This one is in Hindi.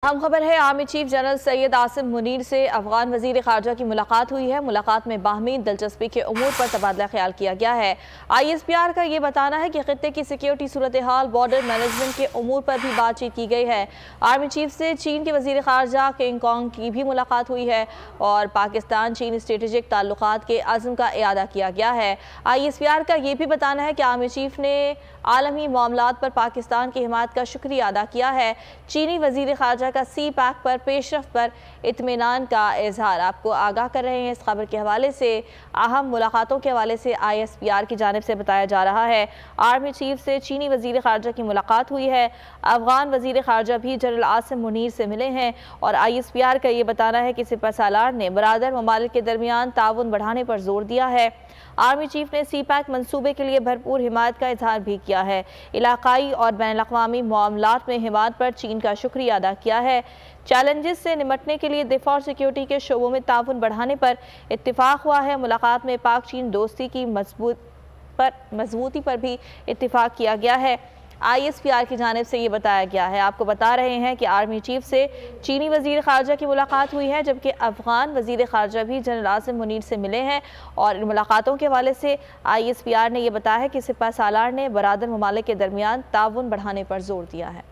अहम खबर है, army chief general Syed Asim Munir से अफगान वजीर खारजा की मुलाकात हुई है। मुलाकात में बाहमी दिलचस्पी के उमूर पर तबादला ख्याल किया गया है। ISPR का ये बताना है कि खित्ते की सिक्योरिटी सूरत हाल, बॉर्डर मैनेजमेंट के उमूर पर भी बातचीत की गई है। आर्मी चीफ से चीन के वजीर खारजा किंग कॉन्ग की भी मुलाकात हुई है और पाकिस्तान चीन स्ट्रेटेजिक ताल्लुकात के अज़्म का इयादा किया गया है। ISPR का ये भी बताना है कि आर्मी चीफ ने आलमी मामलात पर पाकिस्तान की हिमायत का शुक्रिया अदा किया है। चीनी वजीर खारजा का CPAC पर पेशरफ पर इत्मीनान का इजहार। आपको आगाह कर रहे हैं इस खबर के हवाले से। अहम मुलाकातों के हवाले से ISPR की जानिब से बताया जा रहा है, आर्मी चीफ से चीनी वजीर खारजा की मुलाकात हुई है। अफगान वजीर खारजा भी जनरल आसिम मुनीर से मिले हैं और ISPR का ये बताना है कि सिपह सालार ने बरादर ममालिक के दरमियान ताउन बढ़ाने पर जोर दिया है। आर्मी चीफ ने CPAC मंसूबे के लिए भरपूर हिमायत का इजहार भी किया है। इलाकाई और बैनुल-अक़वामी मामलात में हिमायत पर चीन का शुक्रिया अदा किया है। चैलेंजेस से निपटने के लिए दिफा और सिक्योरिटी के शोबों में ताउन बढ़ाने पर इत्तिफाक हुआ है। मुलाकात में पाक चीन दोस्ती की मजबूती पर भी इत्तिफाक किया गया है। ISPR की जानिब से ये बताया गया है। आपको बता रहे हैं कि आर्मी चीफ से चीनी वजीर खारजा की मुलाकात हुई है, जबकि अफगान वजीर खारजा भी जनरल आसिम मुनीर से मिले हैं और इन मुलाकातों के हवाले से ISPR ने यह बताया है कि सिपह सालार ने बरादर ममालिक के दरमियान ताउन बढ़ाने पर जोर दिया है।